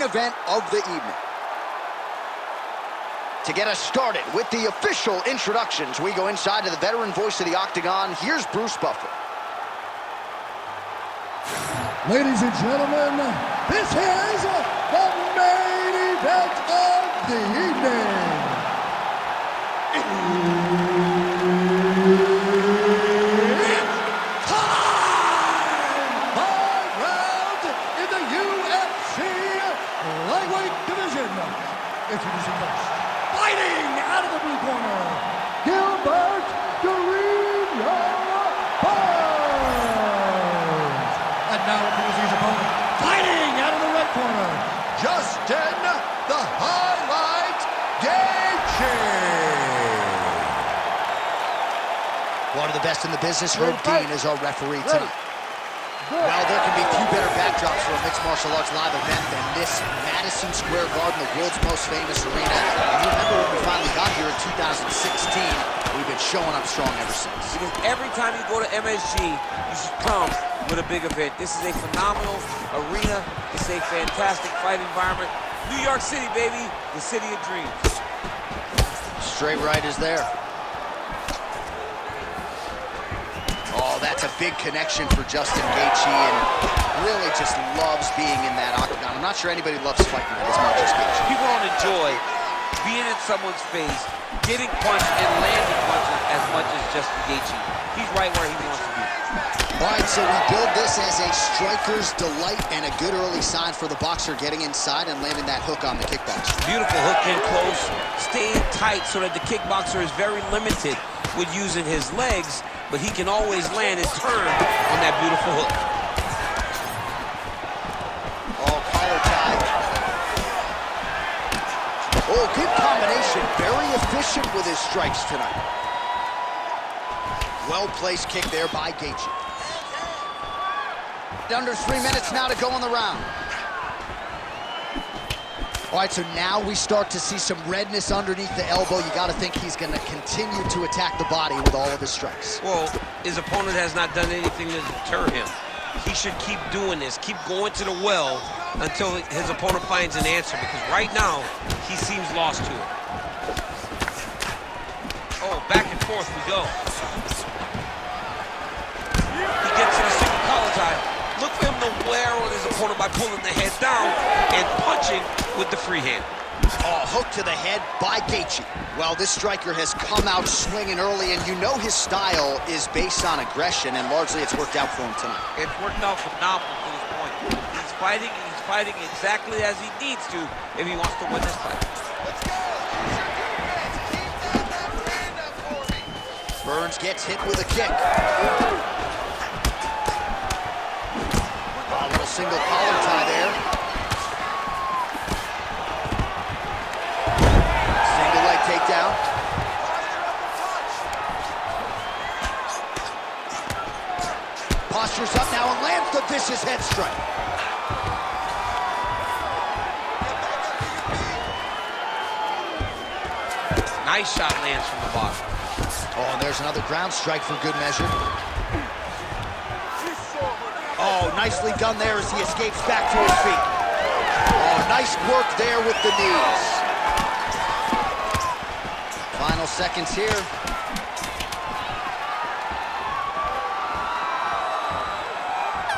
event of the evening. To get us started with the official introductions, we go inside to the veteran voice of the Octagon. Here's Bruce Buffer. Ladies and gentlemen, this is the main event of the evening. It's time! 5 rounds in the UFC lightweight division. Introducing first, fighting out of the blue corner, Gilbert and now introducing his opponent, fighting out of the red corner, Justin the Highlight Gaethe. One of the best in the business, Herb Dean, is our referee tonight. Well, there can be few better backdrops for a mixed martial arts live event than this Madison Square Garden, the world's most famous arena. And you remember when we finally got here in 2016, we've been showing up strong ever since. Because every time you go to MSG, you should come with a big event. This is a phenomenal arena. It's a fantastic fight environment. New York City, baby, the city of dreams. Straight right is there. Oh, that's a big connection for Justin Gaethe, and really just loves being in that octagon. I'm not sure anybody loves fighting as much as Gaethe. People don't enjoy being in someone's face, getting punched and landing punches as much as Justin Gaethe. He's right where he wants to be. All right, so we build this as a striker's delight and a good early sign for the boxer getting inside and landing that hook on the kickboxer. Beautiful hook in close, staying tight so that the kickboxer is very limited with using his legs, but he can always land and turn on that beautiful hook. Oh, collar tie. Oh, good combination. Very efficient with his strikes tonight. Well-placed kick there by Gaethe. Under 3 minutes now to go in the round. All right, so now we start to see some redness underneath the elbow. You got to think he's going to continue to attack the body with all of his strikes. Well, his opponent has not done anything to deter him. He should keep doing this, keep going to the well until his opponent finds an answer, because right now, he seems lost to it. Oh, back and forth we go. He gets to the single collar tie. Look for him to wear on his opponent by pulling the head down and punching with the free hand. Oh, hook to the head by Gaethe. Well, this striker has come out swinging early, and you know his style is based on aggression, and largely it's worked out for him tonight. It's worked out phenomenal to this point. He's fighting exactly as he needs to if he wants to win this fight. Burns gets hit with a kick. Single collar tie there. Single leg takedown. Postures up now and lands the vicious head strike. Nice shot lands from the bottom. Oh, and there's another ground strike for good measure. Oh, nicely done there as he escapes back to his feet. Oh, nice work there with the knees. Final seconds here.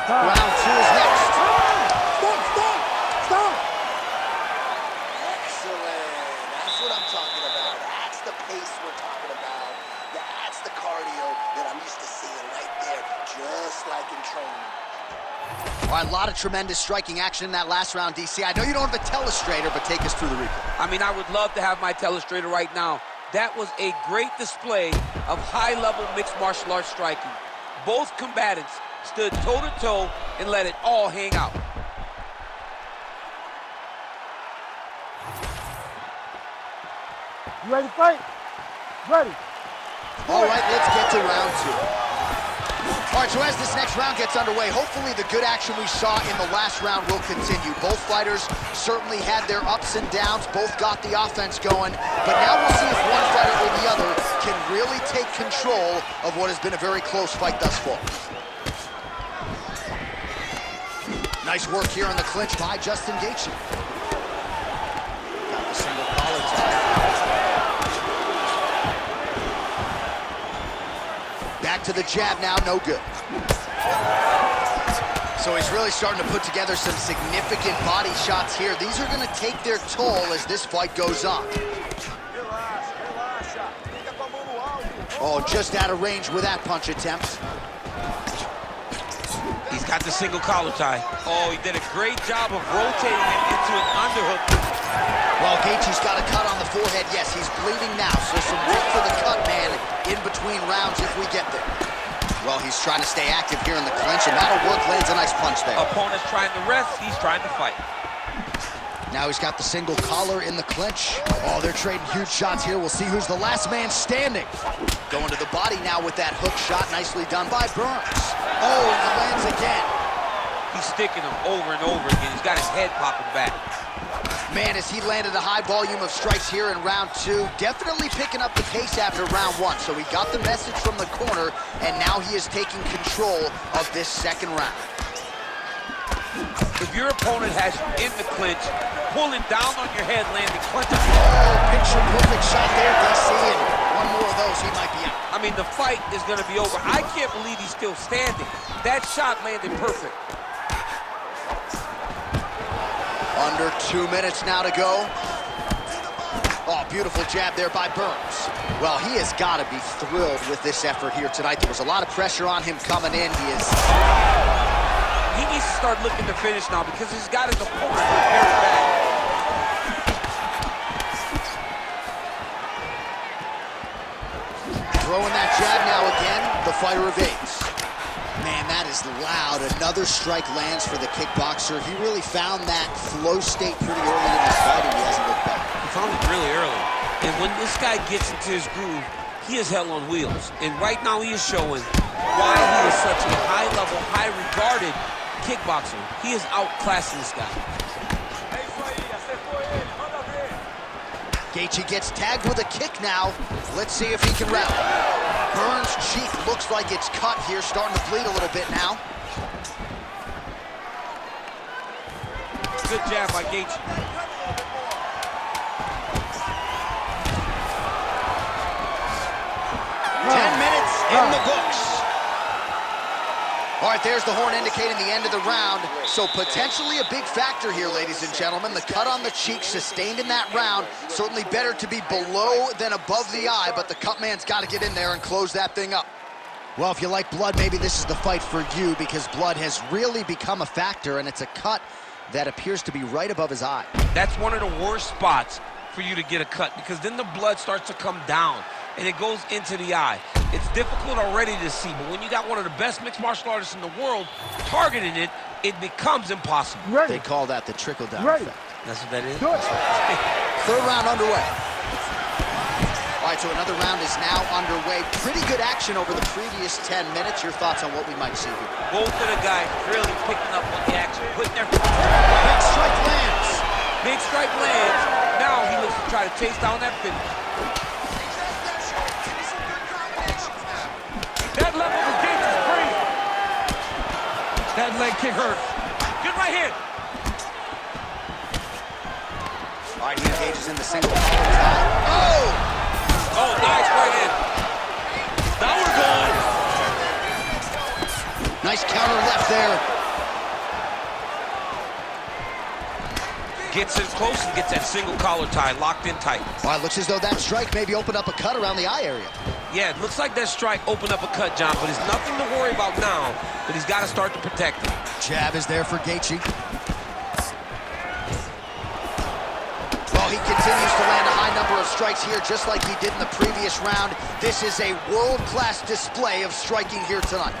Round 2 is next. Stop! Excellent. That's what I'm talking about. That's the pace we're talking about. That's the cardio that I'm used to seeing right there, just like in training. All right, a lot of tremendous striking action in that last round, DC. I know you don't have a telestrator, but take us through the replay. I mean, I would love to have my telestrator right now. That was a great display of high-level mixed martial arts striking. Both combatants stood toe-to-toe and let it all hang out. You ready to fight? Ready. All right, let's get to round 2. All right, so as this next round gets underway, hopefully the good action we saw in the last round will continue. Both fighters certainly had their ups and downs, both got the offense going, but now we'll see if one fighter or the other can really take control of what has been a very close fight thus far. Nice work here on the clinch by Justin Gaethe. A single collar tie. Back to the jab now, no good. So he's really starting to put together some significant body shots here. These are going to take their toll as this fight goes on. Oh, just out of range with that punch attempt. He's got the single collar tie. Oh, he did a great job of rotating it into an underhook. Well, Gaethje's got a cut on the forehead. Yes, he's bleeding now, so some work for the cut man in between rounds if we get there. Well, he's trying to stay active here in the clinch, and that'll work. Lands a nice punch there. Opponent's trying to rest, he's trying to fight. Now he's got the single collar in the clinch. Oh, they're trading huge shots here. We'll see who's the last man standing. Going to the body now with that hook shot. Nicely done by Burns. Oh, and he lands again. He's sticking him over and over again. He's got his head popping back. Man, as he landed a high volume of strikes here in round 2, definitely picking up the pace after round 1. So he got the message from the corner, and now he is taking control of this second round. If your opponent has you in the clinch, pulling down on your head, landing punches. Oh, picture perfect shot there, DC, and one more of those, he might be out. I mean, the fight is going to be over. I can't believe he's still standing. That shot landed perfect. Under 2 minutes now to go. Oh, beautiful jab there by Burns. Well, he has got to be thrilled with this effort here tonight. There was a lot of pressure on him coming in. He needs to start looking to finish now because he's got his opponent very bad. Throwing that jab now again. The fighter evades. Man, that is loud. Another strike lands for the kickboxer. He really found that flow state pretty early in his fight, and he hasn't looked back. He found it really early. And when this guy gets into his groove, he is hell on wheels. And right now he is showing why he is such a high-level, high-regarded kickboxer. He is outclassing this guy. Gaethje gets tagged with a kick now. Let's see if he can rally. Burns' cheek looks like it's cut here, starting to bleed a little bit now. Good jab by Gaethje. 10 minutes in the books. All right, there's the horn indicating the end of the round. So potentially a big factor here, ladies and gentlemen. The cut on the cheek sustained in that round. Certainly better to be below than above the eye, but the cut man's got to get in there and close that thing up. Well, if you like blood, maybe this is the fight for you because blood has really become a factor, and it's a cut that appears to be right above his eye. That's one of the worst spots for you to get a cut because then the blood starts to come down and it goes into the eye. It's difficult already to see, but when you got one of the best mixed martial artists in the world targeting it, it becomes impossible. They call that the trickle-down effect. That's what that is? Third round underway. All right, so another round is now underway. Pretty good action over the previous 10 minutes. Your thoughts on what we might see here? Both of the guys really picking up on the action, putting their... Big strike lands. Big strike lands. Now he looks to try to chase down that finish. That level of Gaethe is free. That leg kick hurt. Good right hand. All right, he engages in the single collar tie. Oh! Oh, nice right hand. Now we're going. Nice counter left there. Gets in close and gets that single collar tie locked in tight. Well, it looks as though that strike maybe opened up a cut around the eye area. Yeah, it looks like that strike opened up a cut, John, but it's nothing to worry about now, but he's got to start to protect it. Jab is there for Gaethje. Well, he continues to land a high number of strikes here, just like he did in the previous round. This is a world-class display of striking here tonight.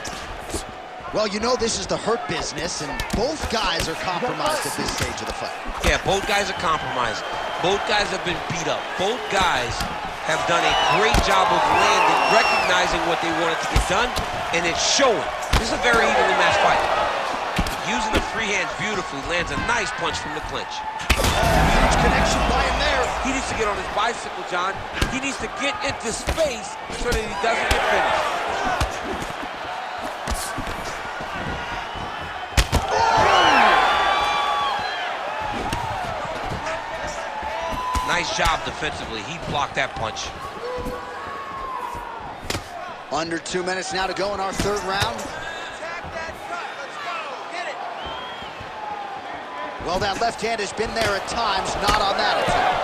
Well, you know this is the hurt business, and both guys are compromised at this stage of the fight. Yeah, both guys are compromised. Both guys have been beat up. Both guys have done a great job of landing, recognizing what they wanted to get done, and it's showing. This is a very evenly matched fight. Using the free hand beautifully, lands a nice punch from the clinch. Huge connection by him there. He needs to get on his bicycle, John. He needs to get into space so that he doesn't get finished. Nice job defensively. He blocked that punch. Under 2 minutes now to go in our third round. Well, that left hand has been there at times, not on that attempt.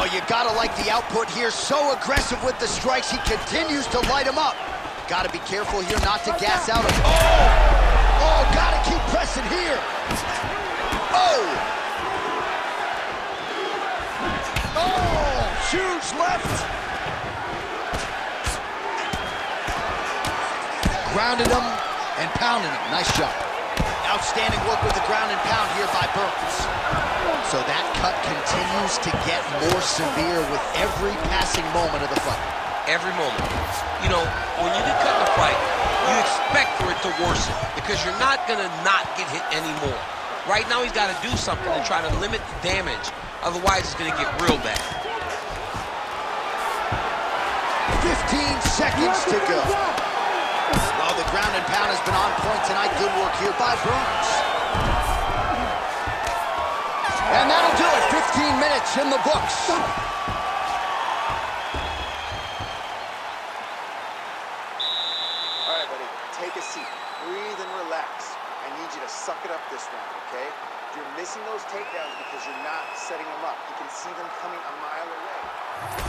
Oh, you gotta like the output here. So aggressive with the strikes. He continues to light him up. Gotta be careful here not to gas out. Oh, gotta keep pressing here. Oh! Oh, huge left. Grounded him and pounded him. Nice job. Outstanding work with the ground and pound here by Burns. So that cut continues to get more severe with every passing moment of the fight. Every moment. You know, when you get cut in a fight, you expect for it to worsen because you're not going to not get hit anymore. Right now, he's got to do something to try to limit the damage. Otherwise, it's going to get real bad. 15 seconds to go. Well, the ground and pound has been on point tonight. Good work here by Burns. And that'll do it. 15 minutes in the books. All right, buddy, take a seat. Breathe and relax. I need you to suck it up this round, okay? You're missing those takedowns because you're not setting them up. You can see them coming a mile away.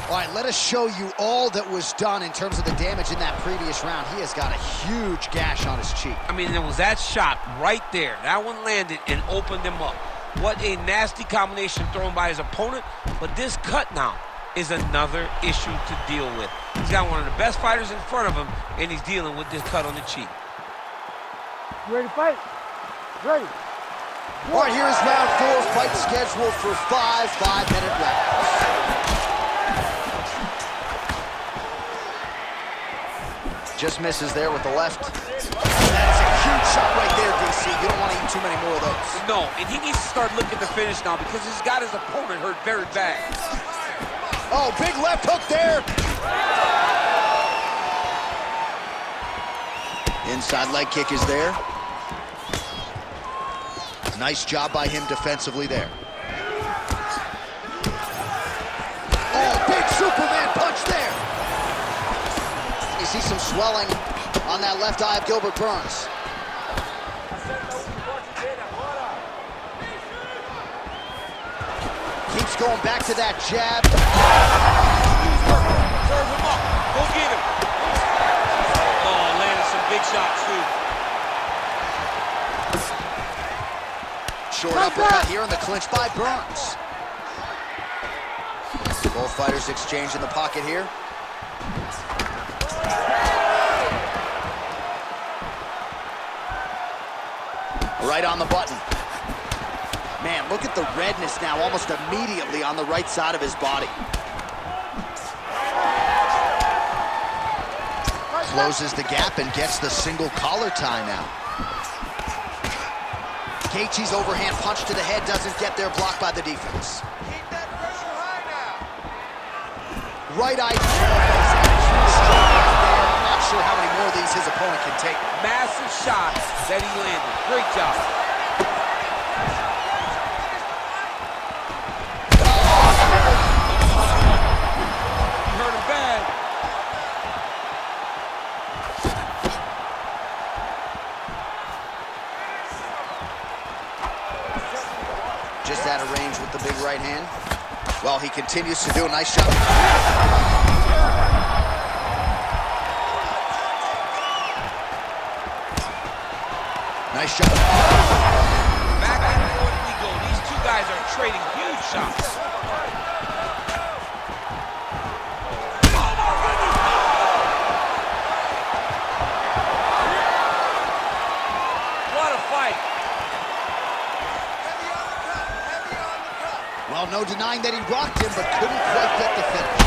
All right, let us show you all that was done in terms of the damage in that previous round. He has got a huge gash on his cheek. I mean, there was that shot right there. That one landed and opened him up. What a nasty combination thrown by his opponent. But this cut now is another issue to deal with. He's got one of the best fighters in front of him, and he's dealing with this cut on the cheek. You ready to fight? Ready. All right, here is round 4, fight scheduled for 5 5-minute rounds. Just misses there with the left. That's a huge shot right there, DC. You don't want to eat too many more of those. No, and he needs to start looking to finish now because he's got his opponent hurt very bad. Oh, big left hook there. Inside leg kick is there. Nice job by him defensively there. Oh, big Superman punch there. You see some swelling on that left eye of Gilbert Burns. Keeps going back to that jab. Serve him up. Go get him. Oh, landed some big shots, too. Short uppercut here in the clinch by Burns. Both fighters exchange in the pocket here. Right on the button. Man, look at the redness now almost immediately on the right side of his body. Closes the gap and gets the single collar tie now. Gaethje's overhand punch to the head doesn't get there, blocked by the defense. Keep that pressure high now. Right eye. I'm not sure how many more of these his opponent can take. Massive shot that he landed. Great job. He hurt him bad. Just out of range with the big right hand. Well, he continues to do a nice shot. Nice shot. Back and forth we go. These two guys are trading huge shots. What a fight. Well, no denying that he rocked him, but couldn't quite get the finish.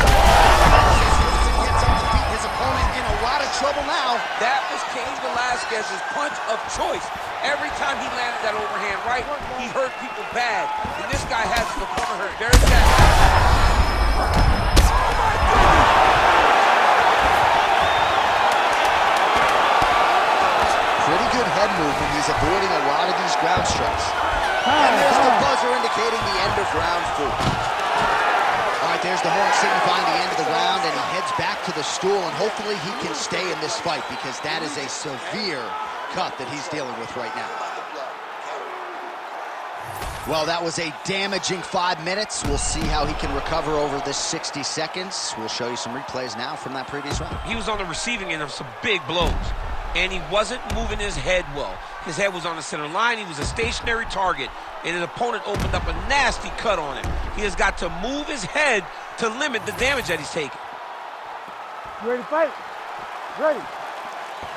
Gets up to beat his opponent in a lot of trouble now. That was Cain Velasquez's punch of choice. Every time he landed that overhand right, he hurt people bad. And this guy has his opponent hurt very bad. Pretty good head movement. He's avoiding a lot of these ground strikes. And there's the buzzer indicating the end of round 4. All right, there's the horn signifying the end of the round, and he heads back to the stool, and hopefully he can stay in this fight because that is a severe cut that he's dealing with right now. Well, that was a damaging 5 minutes. We'll see how he can recover over this 60 seconds. We'll show you some replays now from that previous round. He was on the receiving end of some big blows, and he wasn't moving his head well. His head was on the center line. He was a stationary target, and his opponent opened up a nasty cut on him. He has got to move his head to limit the damage that he's taking. You ready to fight? Ready.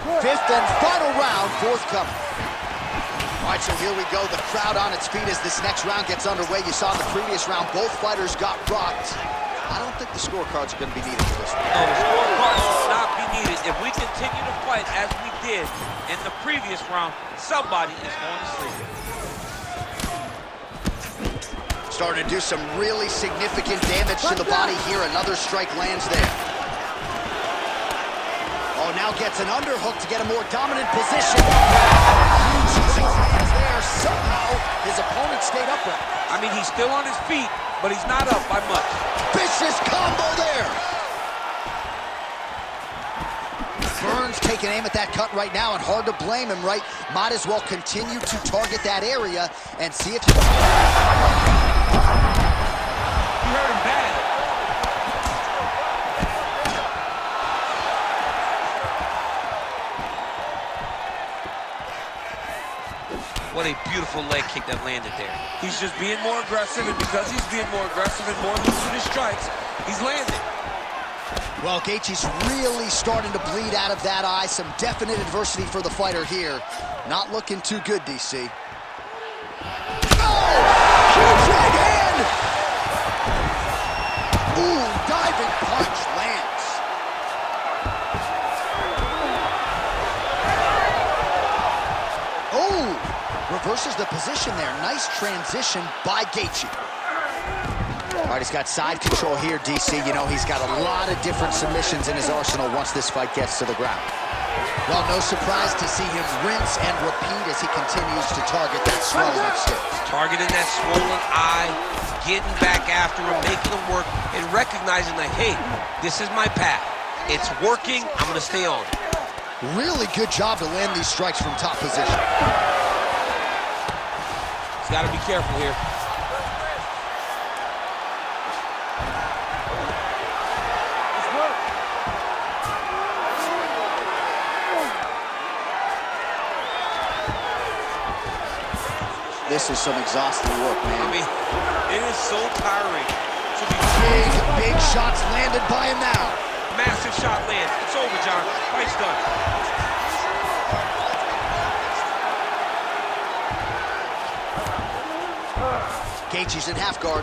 Good. 5th and final round forthcoming. All right, so here we go. The crowd on its feet as this next round gets underway. You saw in the previous round, both fighters got rocked. I don't think the scorecards are going to be needed for this one. No, the scorecards will not be needed. If we continue to fight as we did in the previous round, somebody is going to sleep. Starting to do some really significant damage to the body here. Another strike lands there. Oh, now gets an underhook to get a more dominant position. There, somehow his opponent stayed upright. I mean, he's still on his feet, but he's not up by much. Vicious combo there. Burns taking aim at that cut right now, and hard to blame him, right? Might as well continue to target that area and see if you... He hurt him bad. What a beautiful leg kick that landed there. He's just being more aggressive, and because he's being more aggressive and more losing his strikes, he's landing. Well, Gaethje's really starting to bleed out of that eye. Some definite adversity for the fighter here. Not looking too good, DC. Oh! Huge right hand! Ooh, diving punch lands. Oh! Reverses the position there. Nice transition by Gaethje. All right, he's got side control here, DC. You know, he's got a lot of different submissions in his arsenal once this fight gets to the ground. Well, no surprise to see him rinse and repeat as he continues to target that swollen upstairs. Targeting that swollen eye, getting back after him, making him work, and recognizing that, hey, this is my path. It's working. I'm going to stay on it. Really good job to land these strikes from top position. Got to be careful here. This is some exhausting work, man. I mean, it is so tiring to be big shots landed by him now. Massive shot land. It's over, John. Fight's done. Gaethje's in half guard.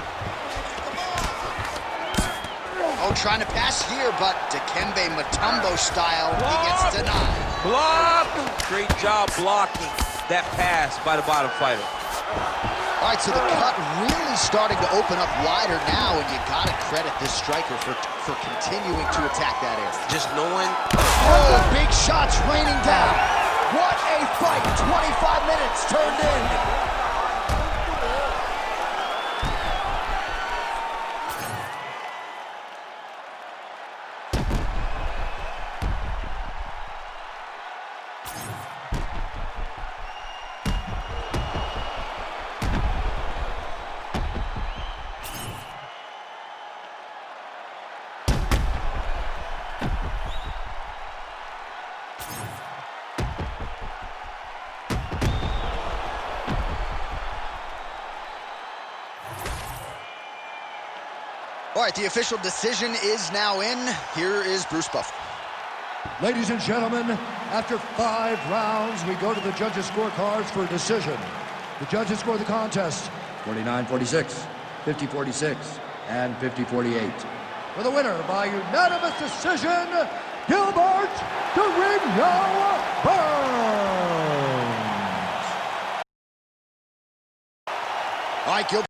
Oh, trying to pass here, but Dikembe Mutombo style, he gets denied. Block! Great job blocking that pass by the bottom fighter. All right, so the cut really starting to open up wider now, and you gotta credit this striker for continuing to attack that area. Just knowing... Oh, big shots raining down. What a fight, 25 minutes turned in. All right, the official decision is now in. Here is Bruce Buffer. Ladies and gentlemen, after 5 rounds, we go to the judges' scorecards for a decision. The judges score the contest 49-46, 50-46, and 50-48. For the winner by unanimous decision, Gilbert Burns. All right, Gilbert.